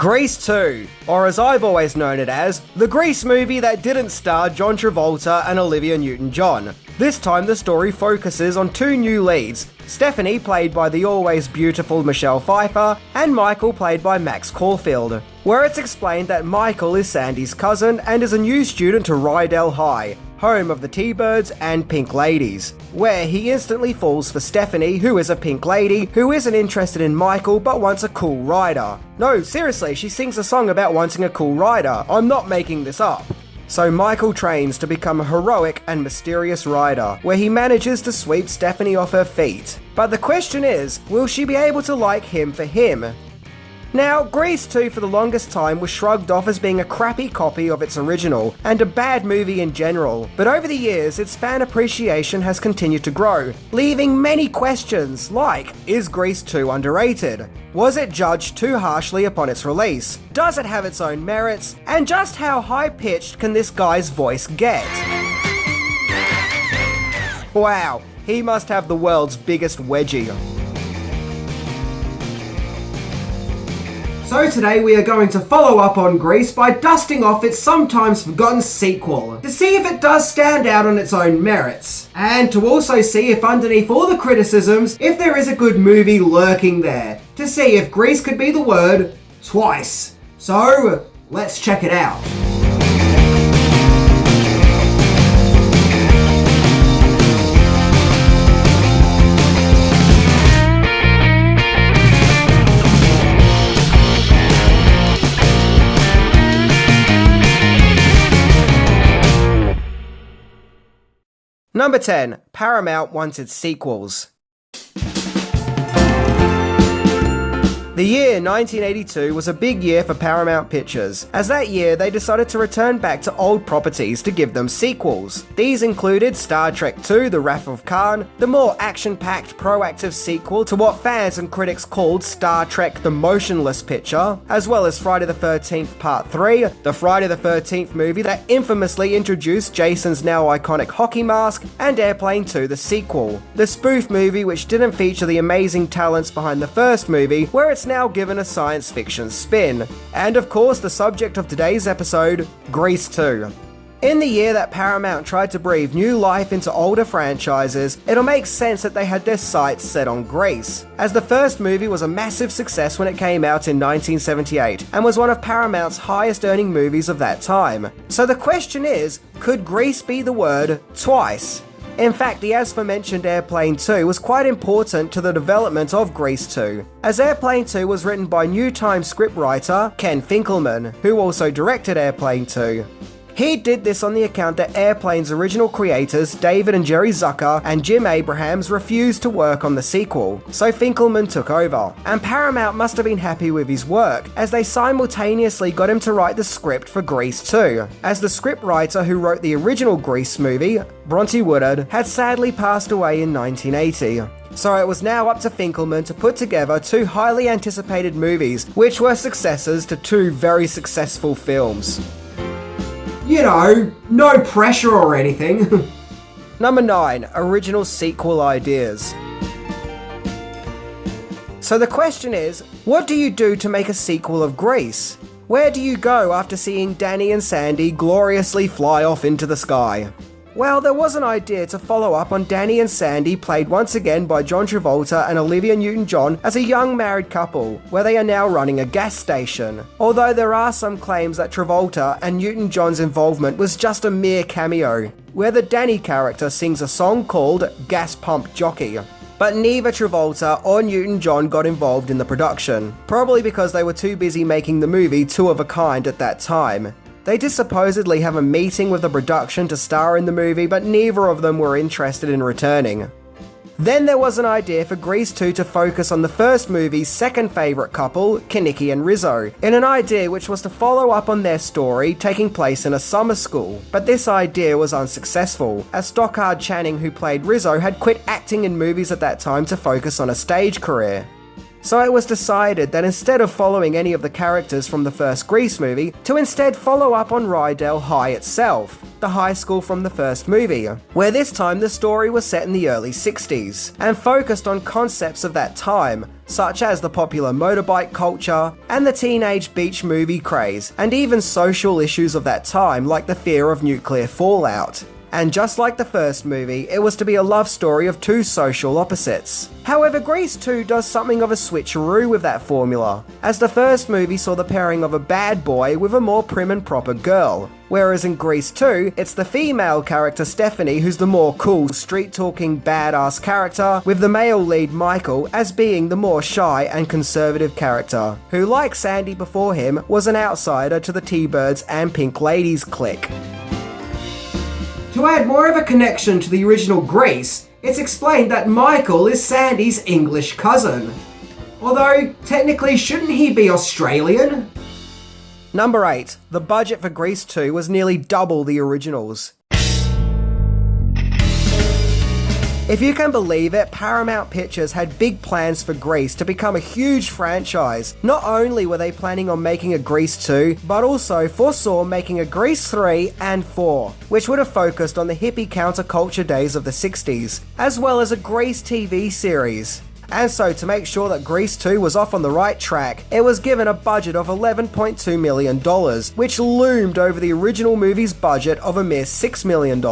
Grease2, or as I've always known it as, the Grease movie that didn't star John Travolta and Olivia Newton-John. This time the story focuses on two new leads, Stephanie played by the always beautiful Michelle Pfeiffer, and Michael played by Max Caulfield, where it's explained that Michael is Sandy's cousin and is a new student to Rydell High, home of the T-Birds and Pink Ladies, where he instantly falls for Stephanie, who is a pink lady, who isn't interested in Michael but wants a cool rider. No, seriously, she sings a song about wanting a cool rider. I'm not making this up. So Michael trains to become a heroic and mysterious rider, where he manages to sweep Stephanie off her feet. But the question is, will she be able to like him for him? Now, Grease2 for the longest time was shrugged off as being a crappy copy of its original, and a bad movie in general, but over the years its fan appreciation has continued to grow, leaving many questions like, is Grease2 underrated? Was it judged too harshly upon its release? Does it have its own merits? And just how high-pitched can this guy's voice get? Wow, he must have the world's biggest wedgie. So today we are going to follow up on Grease by dusting off its sometimes forgotten sequel, to see if it does stand out on its own merits, and to also see if underneath all the criticisms, if there is a good movie lurking there, to see if Grease could be the word twice. So, let's check it out. Number 10. Paramount wants its sequels. The year 1982 was a big year for Paramount Pictures, as that year they decided to return back to old properties to give them sequels. These included Star Trek II: The Wrath of Khan, the more action-packed, proactive sequel to what fans and critics called Star Trek: The Motionless Picture, as well as Friday the 13th Part 3, the Friday the 13th movie that infamously introduced Jason's now iconic hockey mask, and Airplane 2: The Sequel, the spoof movie which didn't feature the amazing talents behind the first movie, where it's now given a science fiction spin. And of course, the subject of today's episode, Grease2. In the year that Paramount tried to breathe new life into older franchises, it'll make sense that they had their sights set on Grease, as the first movie was a massive success when it came out in 1978, and was one of Paramount's highest earning movies of that time. So the question is, could Grease be the word twice? In fact, the as-aforementioned Airplane 2 was quite important to the development of Grease2, as Airplane 2 was written by New Times scriptwriter Ken Finkelman, who also directed Airplane 2. He did this on the account that Airplane's original creators, David and Jerry Zucker and Jim Abrahams, refused to work on the sequel, so Finkelman took over. And Paramount must have been happy with his work, as they simultaneously got him to write the script for Grease2, as the scriptwriter who wrote the original Grease movie, Bronte Woodard, had sadly passed away in 1980. So it was now up to Finkelman to put together two highly anticipated movies, which were successors to two very successful films. You know, no pressure or anything. Number 9. Original sequel ideas. So the question is, what do you do to make a sequel of Grease? Where do you go after seeing Danny and Sandy gloriously fly off into the sky? Well, there was an idea to follow up on Danny and Sandy, played once again by John Travolta and Olivia Newton-John, as a young married couple, where they are now running a gas station. Although there are some claims that Travolta and Newton-John's involvement was just a mere cameo, where the Danny character sings a song called Gas Pump Jockey. But neither Travolta or Newton-John got involved in the production, probably because they were too busy making the movie Two of a Kind at that time. They did supposedly have a meeting with the production to star in the movie, but neither of them were interested in returning. Then there was an idea for Grease2 to focus on the first movie's second favourite couple, Kenickie and Rizzo, in an idea which was to follow up on their story taking place in a summer school. But this idea was unsuccessful, as Stockard Channing, who played Rizzo, had quit acting in movies at that time to focus on a stage career. So it was decided that instead of following any of the characters from the first Grease movie, to instead follow up on Rydell High itself, the high school from the first movie, where this time the story was set in the early 60s, and focused on concepts of that time, such as the popular motorbike culture, and the teenage beach movie craze, and even social issues of that time like the fear of nuclear fallout. And just like the first movie, it was to be a love story of two social opposites. However, Grease 2 does something of a switcheroo with that formula, as the first movie saw the pairing of a bad boy with a more prim and proper girl, whereas in Grease 2, it's the female character Stephanie who's the more cool, street-talking, badass character, with the male lead Michael as being the more shy and conservative character, who, like Sandy before him, was an outsider to the T-Birds and Pink Ladies clique. To add more of a connection to the original Grease, it's explained that Michael is Sandy's English cousin. Although, technically, shouldn't he be Australian? Number 8. The budget for Grease 2 was nearly double the originals. If you can believe it, Paramount Pictures had big plans for Grease to become a huge franchise. Not only were they planning on making a Grease 2, but also foresaw making a Grease 3 and 4, which would have focused on the hippie counterculture days of the 60s, as well as a Grease TV series. And so, to make sure that Grease 2 was off on the right track, it was given a budget of $11.2 million, which loomed over the original movie's budget of a mere $6 million.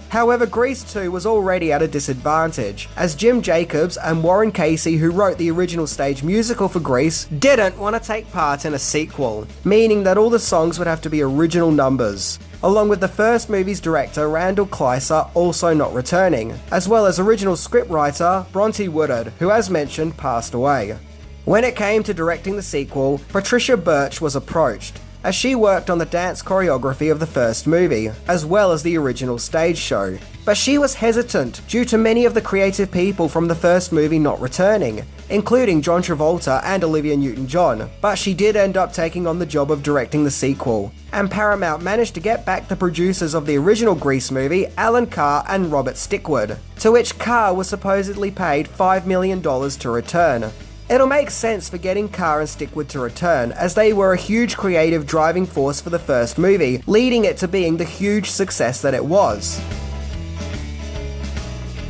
However, Grease 2 was already at a disadvantage, as Jim Jacobs and Warren Casey, who wrote the original stage musical for Grease, didn't want to take part in a sequel, meaning that all the songs would have to be original numbers, along with the first movie's director Randall Kleiser also not returning, as well as original scriptwriter Bronte Woodard, who as mentioned passed away. When it came to directing the sequel, Patricia Birch was approached, as she worked on the dance choreography of the first movie, as well as the original stage show. But she was hesitant due to many of the creative people from the first movie not returning, including John Travolta and Olivia Newton-John, but she did end up taking on the job of directing the sequel, and Paramount managed to get back the producers of the original Grease movie, Alan Carr and Robert Stickwood, to which Carr was supposedly paid $5 million to return. It'll make sense for getting Carr and Stickwood to return, as they were a huge creative driving force for the first movie, leading it to being the huge success that it was.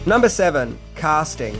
Number 7. Casting.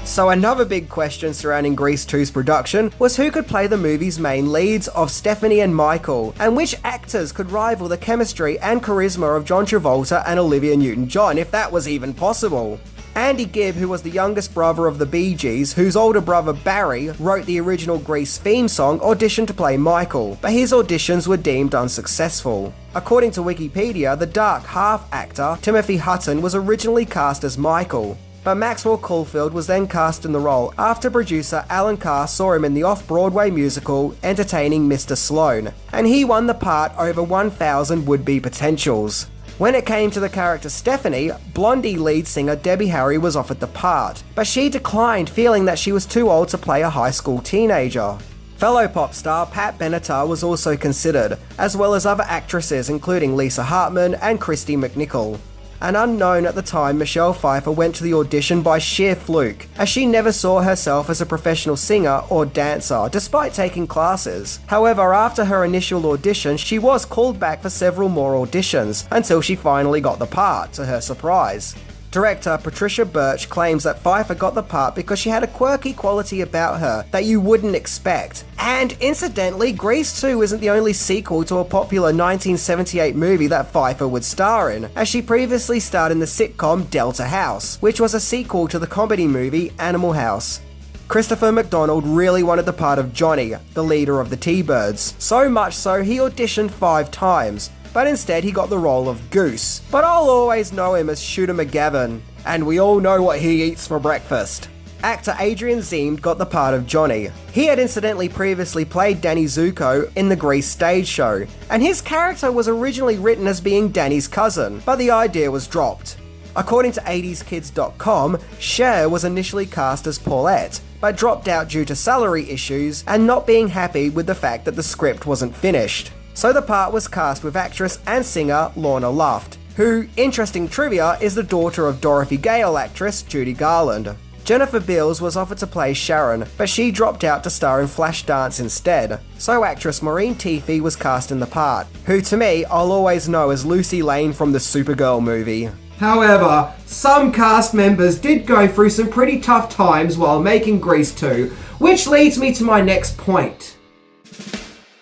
So another big question surrounding Grease 2's production was who could play the movie's main leads of Stephanie and Michael, and which actors could rival the chemistry and charisma of John Travolta and Olivia Newton-John, if that was even possible. Andy Gibb, who was the youngest brother of the Bee Gees, whose older brother Barry wrote the original Grease theme song, auditioned to play Michael, but his auditions were deemed unsuccessful. According to Wikipedia, the dark half actor Timothy Hutton was originally cast as Michael, but Maxwell Caulfield was then cast in the role after producer Alan Carr saw him in the off-Broadway musical Entertaining Mr. Sloan, and he won the part over 1,000 would-be potentials. When it came to the character Stephanie, Blondie lead singer Debbie Harry was offered the part, but she declined, feeling that she was too old to play a high school teenager. Fellow pop star Pat Benatar was also considered, as well as other actresses including Lisa Hartman and Christy McNichol. An unknown at the time, Michelle Pfeiffer went to the audition by sheer fluke, as she never saw herself as a professional singer or dancer, despite taking classes. However, after her initial audition, she was called back for several more auditions, until she finally got the part, to her surprise. Director Patricia Birch claims that Pfeiffer got the part because she had a quirky quality about her that you wouldn't expect. And incidentally, Grease 2 isn't the only sequel to a popular 1978 movie that Pfeiffer would star in, as she previously starred in the sitcom Delta House, which was a sequel to the comedy movie Animal House. Christopher McDonald really wanted the part of Johnny, the leader of the T-Birds, so much so he auditioned 5 times, but instead he got the role of Goose. But I'll always know him as Shooter McGavin, and we all know what he eats for breakfast. Actor Adrian Ziemt got the part of Johnny. He had incidentally previously played Danny Zuko in the Grease stage show, and his character was originally written as being Danny's cousin, but the idea was dropped. According to 80skids.com, Cher was initially cast as Paulette, but dropped out due to salary issues and not being happy with the fact that the script wasn't finished. So the part was cast with actress and singer Lorna Luft, who, interesting trivia, is the daughter of Dorothy Gale actress Judy Garland. Jennifer Beals was offered to play Sharon, but she dropped out to star in Flashdance instead. So actress Maureen Teefey was cast in the part, who to me I'll always know as Lucy Lane from the Supergirl movie. However, some cast members did go through some pretty tough times while making Grease 2, which leads me to my next point.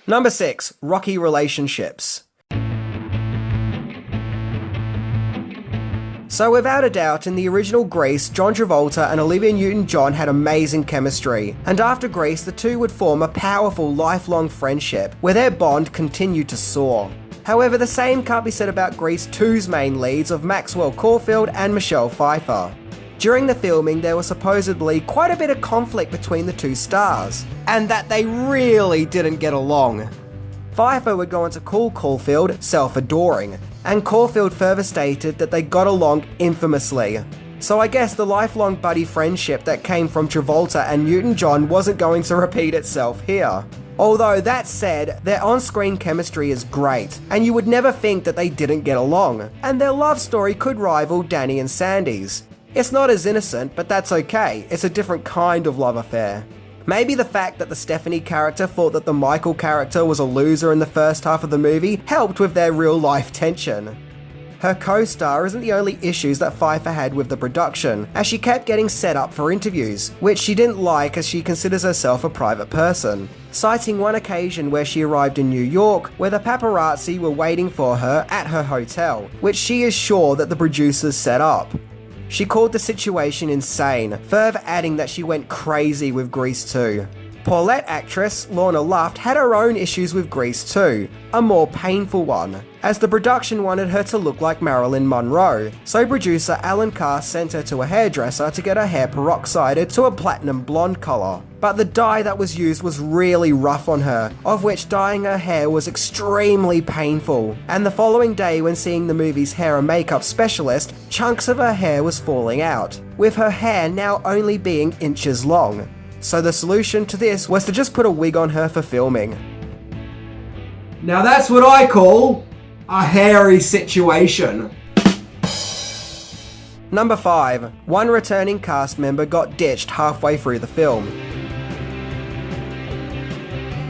Number 6. Rocky relationships. So without a doubt, in the original Grease, John Travolta and Olivia Newton-John had amazing chemistry, and after Grease, the two would form a powerful lifelong friendship, where their bond continued to soar. However, the same can't be said about Grease 2's main leads of Maxwell Caulfield and Michelle Pfeiffer. During the filming, there was supposedly quite a bit of conflict between the two stars, and that they really didn't get along. Pfeiffer would go on to call Caulfield self-adoring, and Caulfield further stated that they got along infamously. So I guess the lifelong buddy friendship that came from Travolta and Newton-John wasn't going to repeat itself here. Although that said, their on-screen chemistry is great, and you would never think that they didn't get along, and their love story could rival Danny and Sandy's. It's not as innocent, but that's okay, it's a different kind of love affair. Maybe the fact that the Stephanie character thought that the Michael character was a loser in the first half of the movie helped with their real-life tension. Her co-star isn't the only issues that Pfeiffer had with the production, as she kept getting set up for interviews, which she didn't like as she considers herself a private person, citing one occasion where she arrived in New York where the paparazzi were waiting for her at her hotel, which she is sure that the producers set up. She called the situation insane, further adding that she went crazy with Grease 2. Paulette actress Lorna Luft had her own issues with Grease 2, a more painful one, as the production wanted her to look like Marilyn Monroe, so producer Alan Carr sent her to a hairdresser to get her hair peroxided to a platinum blonde colour. But the dye that was used was really rough on her, of which dyeing her hair was extremely painful, and the following day when seeing the movie's hair and makeup specialist, chunks of her hair was falling out, with her hair now only being inches long. So the solution to this was to just put a wig on her for filming. Now that's what I call a hairy situation. Number 5. One returning cast member got ditched halfway through the film.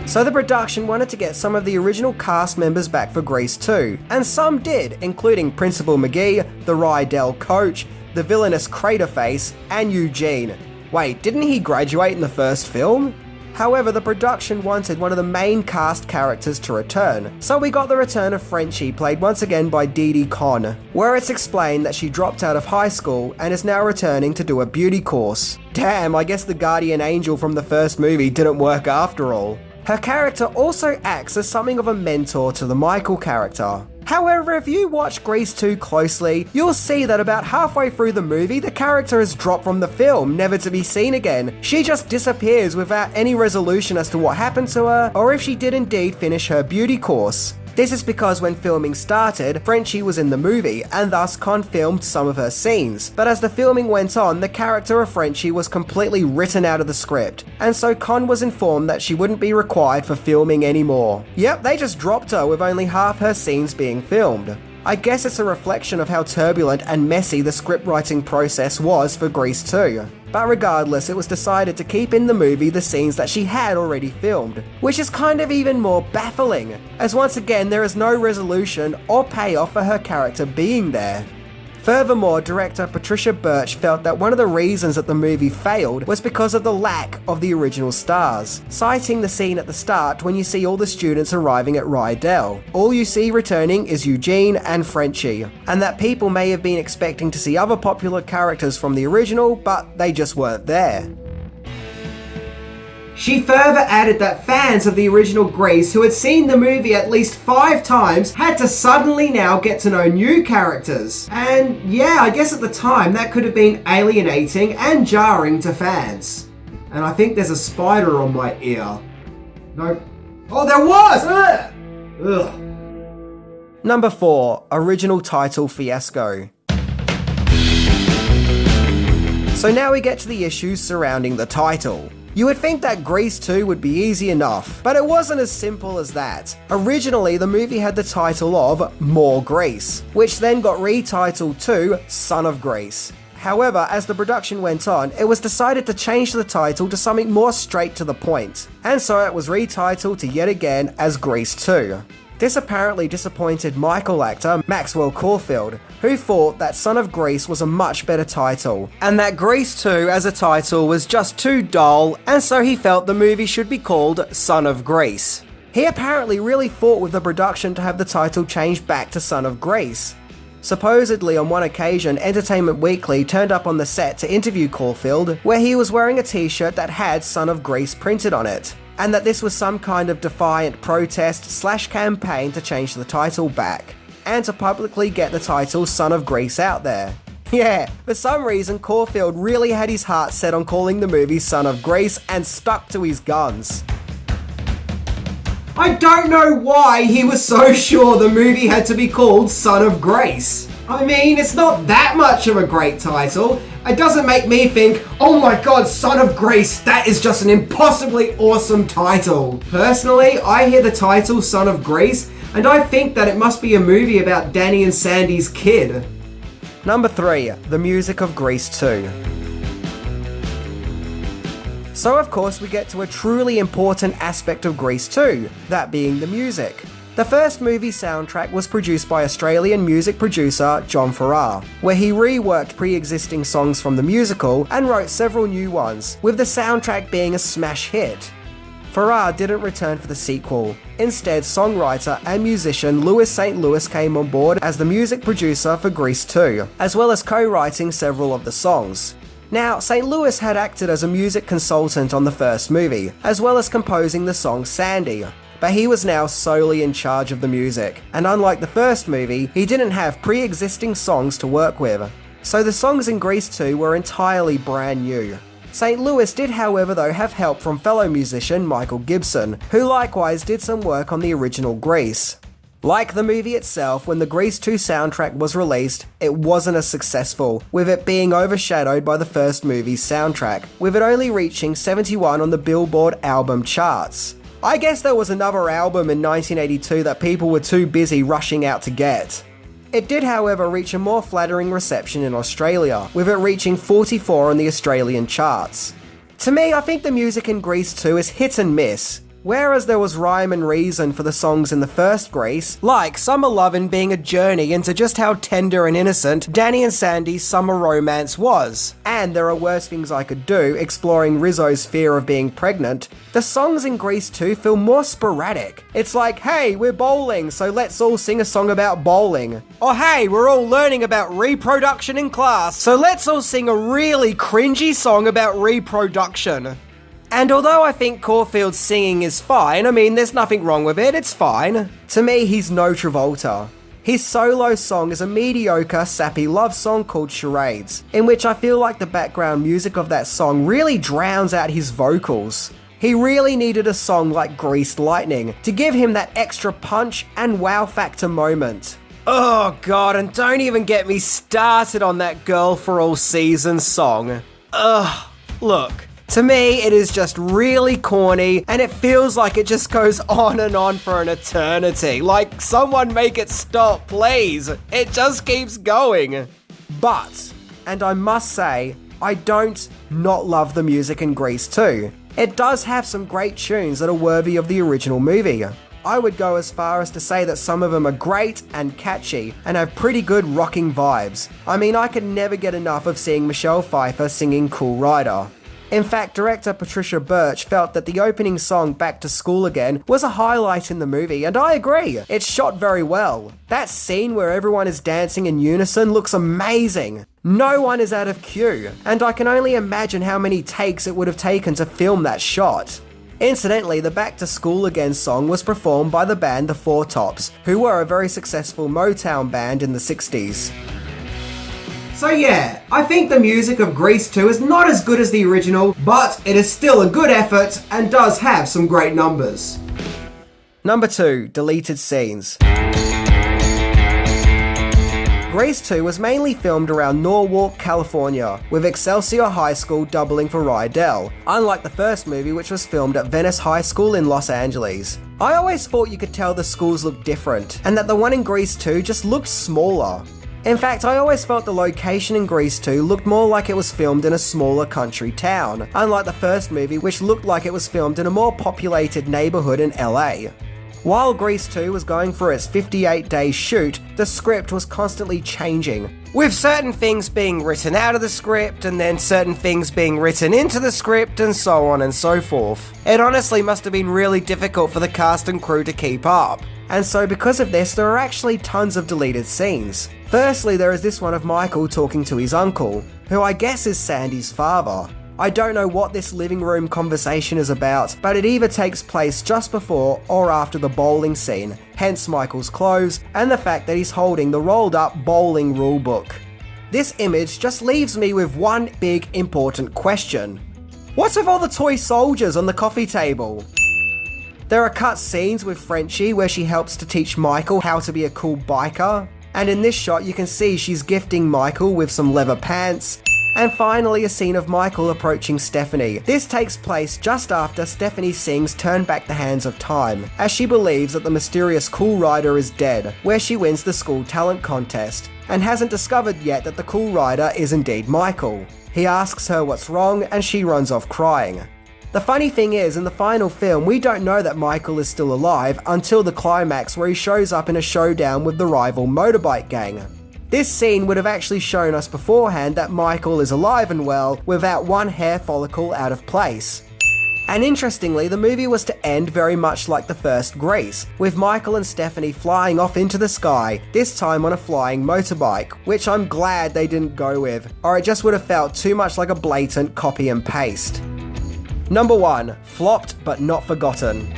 So the production wanted to get some of the original cast members back for Grease 2, and some did, including Principal McGee, the Rydell coach, the villainous Craterface, and Eugene. Wait, didn't he graduate in the first film? However, the production wanted one of the main cast characters to return, so we got the return of Frenchie, played once again by Didi Conn, where it's explained that she dropped out of high school and is now returning to do a beauty course. Damn, I guess the guardian angel from the first movie didn't work after all. Her character also acts as something of a mentor to the Michael character. However, if you watch Grease 2 closely, you'll see that about halfway through the movie, the character is dropped from the film, never to be seen again. She just disappears without any resolution as to what happened to her, or if she did indeed finish her beauty course. This is because when filming started, Frenchie was in the movie, and thus Conn filmed some of her scenes. But as the filming went on, the character of Frenchie was completely written out of the script, and so Conn was informed that she wouldn't be required for filming anymore. Yep, they just dropped her with only half her scenes being filmed. I guess it's a reflection of how turbulent and messy the script writing process was for Grease 2. But regardless, it was decided to keep in the movie the scenes that she had already filmed, which is kind of even more baffling, as once again there is no resolution or payoff for her character being there. Furthermore, director Patricia Birch felt that one of the reasons that the movie failed was because of the lack of the original stars, citing the scene at the start when you see all the students arriving at Rydell. All you see returning is Eugene and Frenchie, and that people may have been expecting to see other popular characters from the original, but they just weren't there. She further added that fans of the original Grease who had seen the movie at least 5 times had to suddenly now get to know new characters. And yeah, I guess at the time that could have been alienating and jarring to fans. And I think there's a spider on my ear. No. Oh, there was! Ugh. Number 4. Original title fiasco. So now we get to the issues surrounding the title. You would think that Grease 2 would be easy enough, but it wasn't as simple as that. Originally, the movie had the title of More Grease, which then got retitled to Son of Grease. However, as the production went on, it was decided to change the title to something more straight to the point, and so it was retitled to yet again as Grease 2. This apparently disappointed Michael actor Maxwell Caulfield, who thought that Son of Grease was a much better title, and that Grease 2 as a title was just too dull, and so he felt the movie should be called Son of Grease. He apparently really fought with the production to have the title changed back to Son of Grease. Supposedly, on one occasion, Entertainment Weekly turned up on the set to interview Caulfield, where he was wearing a t-shirt that had Son of Grease printed on it, and that this was some kind of defiant protest/campaign to change the title back, and to publicly get the title Son of Grease out there. Yeah, for some reason Caulfield really had his heart set on calling the movie Son of Grease and stuck to his guns. I don't know why he was so sure the movie had to be called Son of Grace. I mean, it's not that much of a great title. It doesn't make me think, oh my god, Son of Grace, that is just an impossibly awesome title. Personally, I hear the title Son of Grace, and I think that it must be a movie about Danny and Sandy's kid. Number 3, the music of Grease 2. So of course we get to a truly important aspect of Grease 2, that being the music. The first movie soundtrack was produced by Australian music producer John Farrar, where he reworked pre-existing songs from the musical and wrote several new ones, with the soundtrack being a smash hit. Farrar didn't return for the sequel. Instead, songwriter and musician Louis St. Louis came on board as the music producer for Grease 2, as well as co-writing several of the songs. Now, St. Louis had acted as a music consultant on the first movie, as well as composing the song Sandy, but he was now solely in charge of the music, and unlike the first movie, he didn't have pre-existing songs to work with. So the songs in Grease 2 were entirely brand new. St. Louis did however though have help from fellow musician Michael Gibson, who likewise did some work on the original Grease. Like the movie itself, when the Grease 2 soundtrack was released, it wasn't as successful, with it being overshadowed by the first movie's soundtrack, with it only reaching 71 on the Billboard album charts. I guess there was another album in 1982 that people were too busy rushing out to get. It did however reach a more flattering reception in Australia, with it reaching 44 on the Australian charts. To me, I think the music in Grease 2 is hit and miss. Whereas there was rhyme and reason for the songs in the first Grease, like Summer Lovin' being a journey into just how tender and innocent Danny and Sandy's summer romance was, and There Are Worse Things I Could Do, exploring Rizzo's fear of being pregnant, the songs in Grease 2 feel more sporadic. It's like, hey, we're bowling, so let's all sing a song about bowling. Or hey, we're all learning about reproduction in class, so let's all sing a really cringy song about reproduction. And although I think Caulfield's singing is fine, I mean, there's nothing wrong with it, it's fine. To me, he's no Travolta. His solo song is a mediocre, sappy love song called Charades, in which I feel like the background music of that song really drowns out his vocals. He really needed a song like Greased Lightning to give him that extra punch and wow factor moment. Oh god, and don't even get me started on that Girl for All Seasons song. Ugh, look. To me, it is just really corny, and it feels like it just goes on and on for an eternity. Like, someone make it stop, please. It just keeps going. But, and I must say, I don't not love the music in Grease 2. It does have some great tunes that are worthy of the original movie. I would go as far as to say that some of them are great and catchy, and have pretty good rocking vibes. I mean, I could never get enough of seeing Michelle Pfeiffer singing Cool Rider. In fact, director Patricia Birch felt that the opening song Back to School Again was a highlight in the movie, and I agree, it's shot very well. That scene where everyone is dancing in unison looks amazing. No one is out of cue, and I can only imagine how many takes it would have taken to film that shot. Incidentally, the Back to School Again song was performed by the band The Four Tops, who were a very successful Motown band in the 60s. So yeah, I think the music of Grease 2 is not as good as the original, but it is still a good effort and does have some great numbers. Number 2, deleted scenes. Grease 2 was mainly filmed around Norwalk, California, with Excelsior High School doubling for Rydell, unlike the first movie which was filmed at Venice High School in Los Angeles. I always thought you could tell the schools looked different, and that the one in Grease 2 just looked smaller. In fact, I always felt the location in Grease 2 looked more like it was filmed in a smaller country town, unlike the first movie which looked like it was filmed in a more populated neighbourhood in LA. While Grease 2 was going for its 58-day shoot, the script was constantly changing, with certain things being written out of the script and then certain things being written into the script and so on and so forth. It honestly must have been really difficult for the cast and crew to keep up. And so because of this, there are actually tons of deleted scenes. Firstly, there is this one of Michael talking to his uncle, who I guess is Sandy's father. I don't know what this living room conversation is about, but it either takes place just before or after the bowling scene, hence Michael's clothes, and the fact that he's holding the rolled up bowling rule book. This image just leaves me with one big important question. What's with all the toy soldiers on the coffee table? There are cut scenes with Frenchie where she helps to teach Michael how to be a cool biker, and in this shot you can see she's gifting Michael with some leather pants. And finally, a scene of Michael approaching Stephanie. This takes place just after Stephanie sings Turn Back the Hands of Time, as she believes that the mysterious Cool Rider is dead, where she wins the school talent contest, and hasn't discovered yet that the Cool Rider is indeed Michael. He asks her what's wrong, and she runs off crying. The funny thing is, in the final film, we don't know that Michael is still alive until the climax where he shows up in a showdown with the rival motorbike gang. This scene would have actually shown us beforehand that Michael is alive and well, without one hair follicle out of place. And interestingly, the movie was to end very much like the first Grease, with Michael and Stephanie flying off into the sky, this time on a flying motorbike, which I'm glad they didn't go with, or it just would have felt too much like a blatant copy and paste. Number 1. Flopped but not forgotten.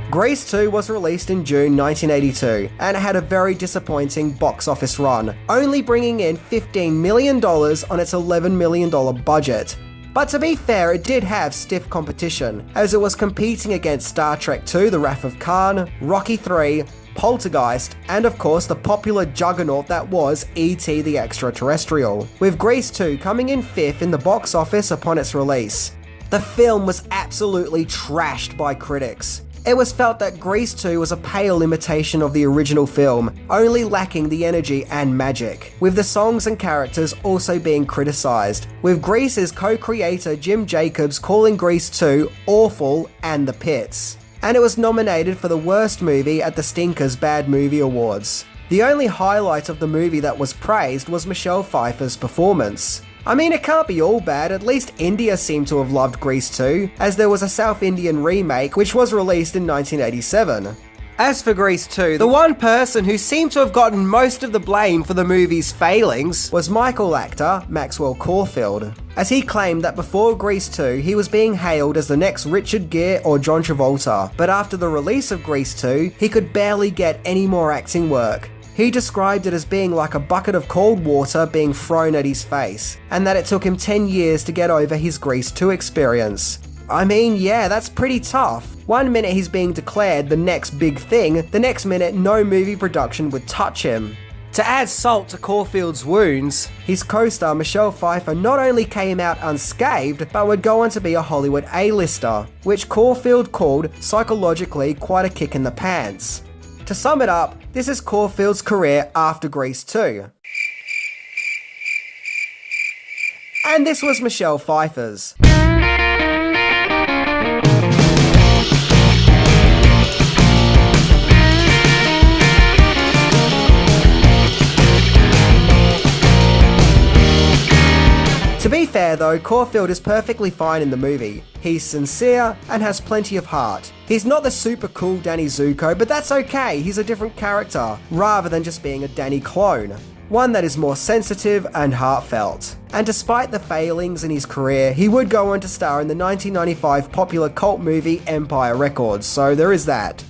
Grease 2 was released in June 1982, and it had a very disappointing box office run, only bringing in $15 million on its $11 million budget. But to be fair, it did have stiff competition, as it was competing against Star Trek II: The Wrath of Khan, Rocky III, Poltergeist, and of course the popular juggernaut that was E.T. the Extraterrestrial, with Grease 2 coming in 5th in the box office upon its release. The film was absolutely trashed by critics. It was felt that Grease 2 was a pale imitation of the original film, only lacking the energy and magic, with the songs and characters also being criticised, with Grease's co-creator Jim Jacobs calling Grease 2 awful and the pits. And it was nominated for the worst movie at the Stinkers Bad Movie Awards. The only highlight of the movie that was praised was Michelle Pfeiffer's performance. I mean, it can't be all bad, at least India seemed to have loved Grease 2, as there was a South Indian remake which was released in 1987. As for Grease 2, the one person who seemed to have gotten most of the blame for the movie's failings was Michael actor Maxwell Caulfield, as he claimed that before Grease 2 he was being hailed as the next Richard Gere or John Travolta, but after the release of Grease 2 he could barely get any more acting work. He described it as being like a bucket of cold water being thrown at his face, and that it took him 10 years to get over his Grease 2 experience. I mean, yeah, that's pretty tough. One minute he's being declared the next big thing, the next minute no movie production would touch him. To add salt to Caulfield's wounds, his co-star Michelle Pfeiffer not only came out unscathed, but would go on to be a Hollywood A-lister, which Caulfield called psychologically quite a kick in the pants. To sum it up, this is Caulfield's career after Grease 2. And this was Michelle Pfeiffer's. To be fair though, Caulfield is perfectly fine in the movie. He's sincere and has plenty of heart. He's not the super cool Danny Zuko, but that's okay, he's a different character, rather than just being a Danny clone. One that is more sensitive and heartfelt. And despite the failings in his career, he would go on to star in the 1995 popular cult movie Empire Records, so there is that.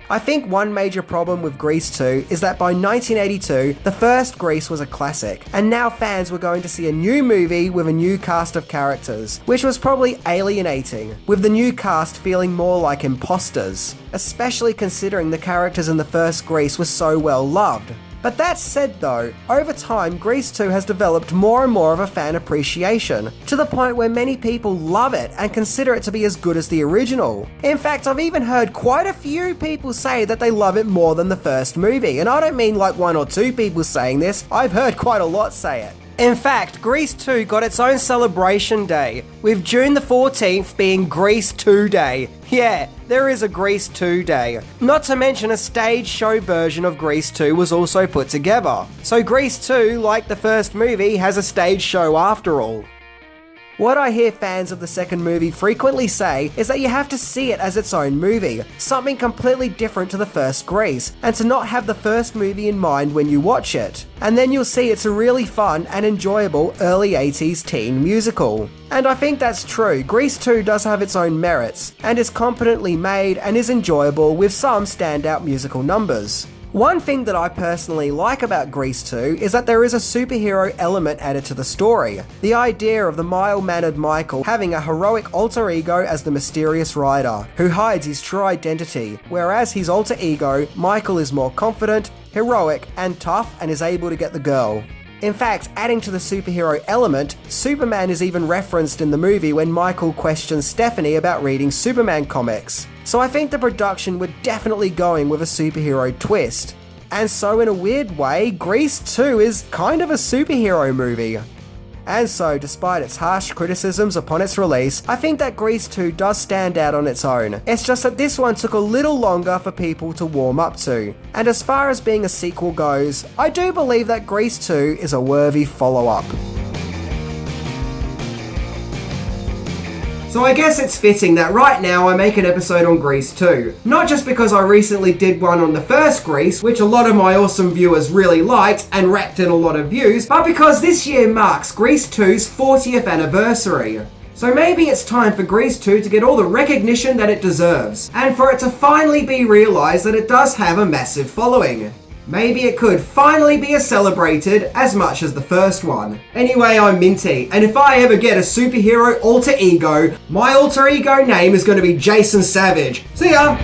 I think one major problem with Grease 2 is that by 1982, the first Grease was a classic, and now fans were going to see a new movie with a new cast of characters, which was probably alienating, with the new cast feeling more like imposters, especially considering the characters in the first Grease were so well loved. But that said though, over time Grease 2 has developed more and more of a fan appreciation, to the point where many people love it and consider it to be as good as the original. In fact, I've even heard quite a few people say that they love it more than the first movie, and I don't mean like one or two people saying this, I've heard quite a lot say it. In fact, Grease 2 got its own celebration day, with June the 14th being Grease 2 Day. Yeah, there is a Grease 2 Day. Not to mention a stage show version of Grease 2 was also put together. So Grease 2, like the first movie, has a stage show after all. What I hear fans of the second movie frequently say is that you have to see it as its own movie, something completely different to the first Grease, and to not have the first movie in mind when you watch it. And then you'll see it's a really fun and enjoyable early 80s teen musical. And I think that's true. Grease 2 does have its own merits, and is competently made and is enjoyable with some standout musical numbers. One thing that I personally like about Grease 2 is that there is a superhero element added to the story. The idea of the mild-mannered Michael having a heroic alter ego as the mysterious Ryder, who hides his true identity, whereas his alter ego, Michael, is more confident, heroic, and tough and is able to get the girl. In fact, adding to the superhero element, Superman is even referenced in the movie when Michael questions Stephanie about reading Superman comics. So I think the production were definitely going with a superhero twist. And so in a weird way, Grease 2 is kind of a superhero movie. And so, despite its harsh criticisms upon its release, I think that Grease 2 does stand out on its own. It's just that this one took a little longer for people to warm up to. And as far as being a sequel goes, I do believe that Grease 2 is a worthy follow-up. So I guess it's fitting that right now I make an episode on Grease 2. Not just because I recently did one on the first Grease, which a lot of my awesome viewers really liked and racked in a lot of views, but because this year marks Grease 2's 40th anniversary. So maybe it's time for Grease 2 to get all the recognition that it deserves, and for it to finally be realised that it does have a massive following. Maybe it could finally be as celebrated as much as the first one. Anyway, I'm Minty, and if I ever get a superhero alter ego, my alter ego name is going to be Jason Savage. See ya!